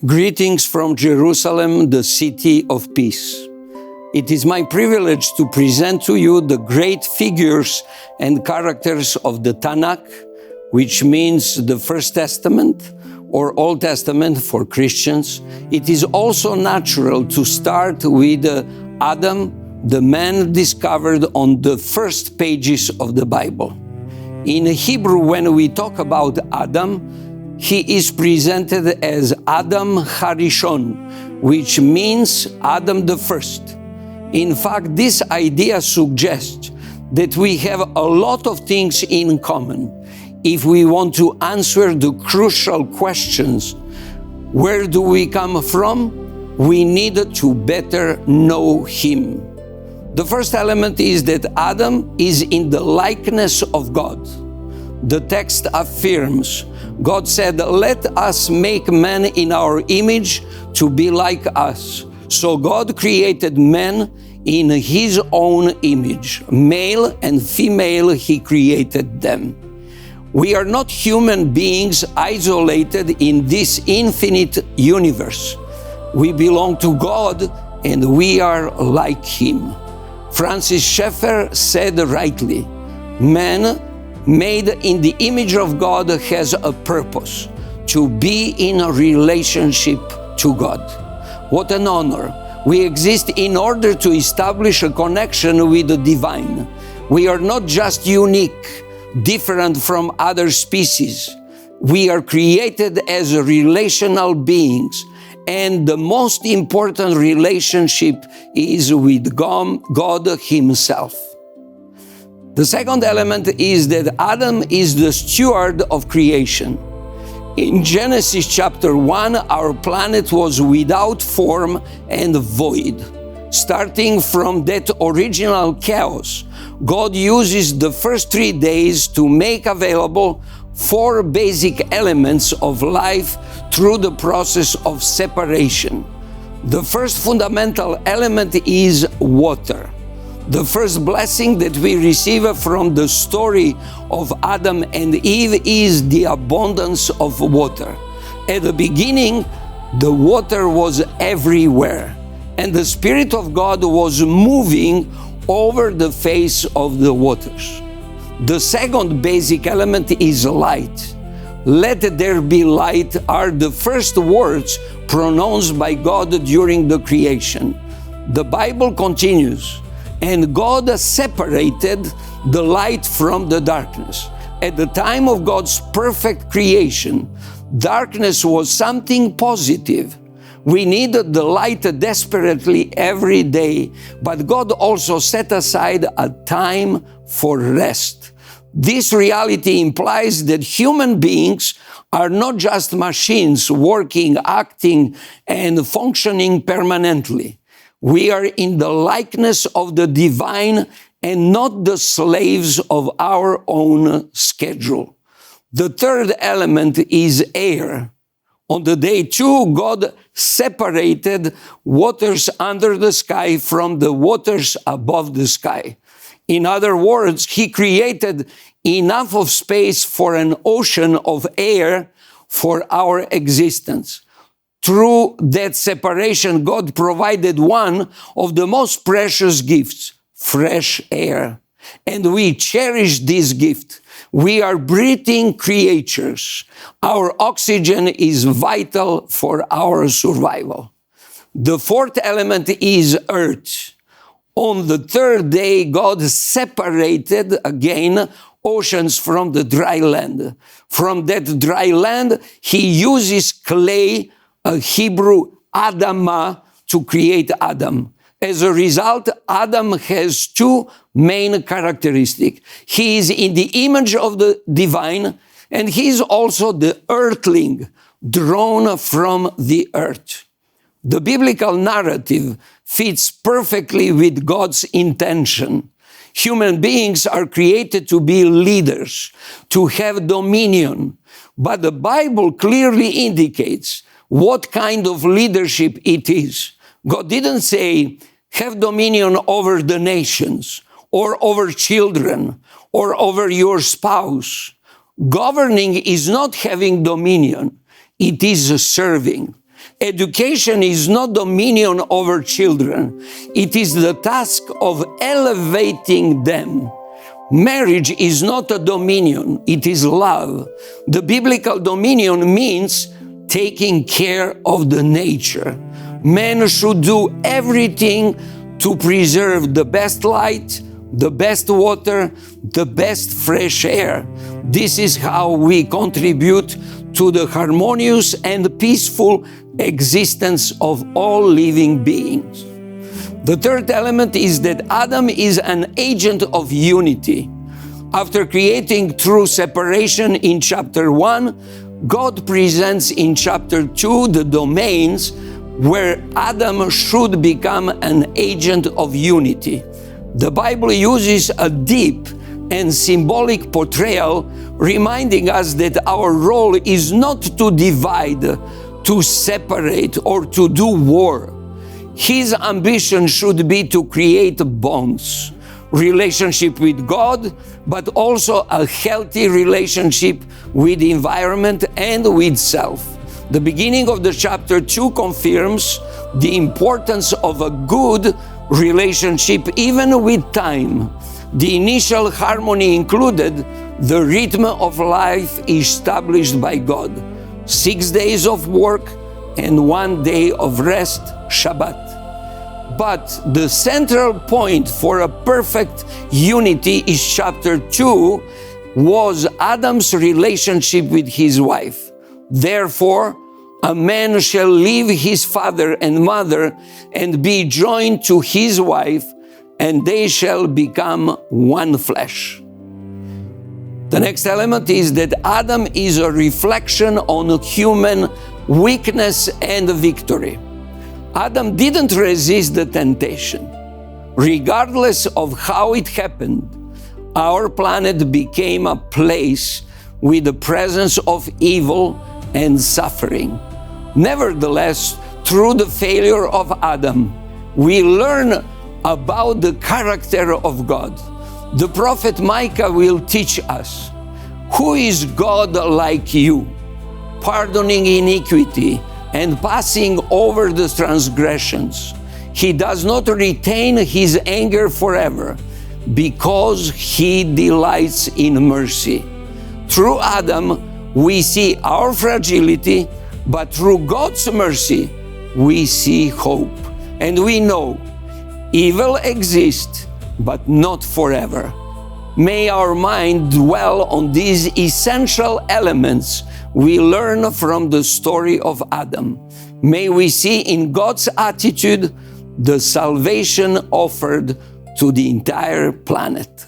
Greetings from Jerusalem, the city of peace. It is my privilege to present to you the great figures and characters of the Tanakh, which means the First Testament or Old Testament for Christians. It is also natural to start with Adam, the man discovered on the first pages of the Bible. In Hebrew, when we talk about Adam, he is presented as Adam HaRishon, which means Adam the first. In fact, this idea suggests that we have a lot of things in common if we want to answer the crucial questions. Where do we come from? We need to better know him. The first element is that Adam is in the likeness of God. The text affirms, God said, "Let us make man in our image to be like us." So God created man in his own image. Male and female, he created them. We are not human beings isolated in this infinite universe. We belong to God and we are like him. Francis Schaeffer said rightly, man made in the image of God has a purpose, to be in a relationship to God. What an honor. We exist in order to establish a connection with the divine. We are not just unique, different from other species. We are created as relational beings, and the most important relationship is with God himself. The second element is that Adam is the steward of creation. In Genesis chapter 1, our planet was without form and void. Starting from that original chaos, God uses the first 3 days to make available 4 basic elements of life through the process of separation. The first fundamental element is water. The first blessing that we receive from the story of Adam and Eve is the abundance of water. At the beginning, the water was everywhere, and the Spirit of God was moving over the face of the waters. The second basic element is light. "Let there be light" are the first words pronounced by God during the creation. The Bible continues, "And God separated the light from the darkness." At the time of God's perfect creation, darkness was something positive. We needed the light desperately every day, but God also set aside a time for rest. This reality implies that human beings are not just machines working, acting, and functioning permanently. We are in the likeness of the divine and not the slaves of our own schedule. The third element is air. On the day 2, God separated waters under the sky from the waters above the sky. In other words, he created enough of space for an ocean of air for our existence. Through that separation, God provided one of the most precious gifts, fresh air. And we cherish this gift. We are breathing creatures. Our oxygen is vital for our survival. The fourth element is earth. On the third day, God separated again oceans from the dry land. From that dry land, he uses clay, a Hebrew Adamah, to create Adam. As a result, Adam has 2 main characteristics. He is in the image of the divine, and he is also the earthling, drawn from the earth. The biblical narrative fits perfectly with God's intention. Human beings are created to be leaders, to have dominion, but the Bible clearly indicates what kind of leadership it is. God didn't say, have dominion over the nations, or over children, or over your spouse. Governing is not having dominion, it is serving. Education is not dominion over children. It is the task of elevating them. Marriage is not a dominion, it is love. The biblical dominion means taking care of the nature. Men should do everything to preserve the best light, the best water, the best fresh air. This is how we contribute to the harmonious and peaceful existence of all living beings. The third element is that Adam is an agent of unity. After creating true separation in chapter 1, God presents in chapter 2 the domains where Adam should become an agent of unity. The Bible uses a deep and symbolic portrayal, reminding us that our role is not to divide, to separate, or to do war. His ambition should be to create bonds, relationship with God, but also a healthy relationship with the environment and with self. The beginning of the chapter 2 confirms the importance of a good relationship even with time. The initial harmony included the rhythm of life established by God, 6 days of work and 1 day of rest, Shabbat. But the central point for a perfect unity is chapter 2 was Adam's relationship with his wife. Therefore, a man shall leave his father and mother and be joined to his wife, and they shall become one flesh. The next element is that Adam is a reflection on human weakness and victory. Adam didn't resist the temptation. Regardless of how it happened, our planet became a place with the presence of evil and suffering. Nevertheless, through the failure of Adam, we learn about the character of God. The prophet Micah will teach us, who is God like you, pardoning iniquity and passing over the transgressions. He does not retain his anger forever, because he delights in mercy. Through Adam, we see our fragility, but through God's mercy, we see hope. And we know evil exists, but not forever. May our mind dwell on these essential elements we learn from the story of Adam. May we see in God's attitude the salvation offered to the entire planet.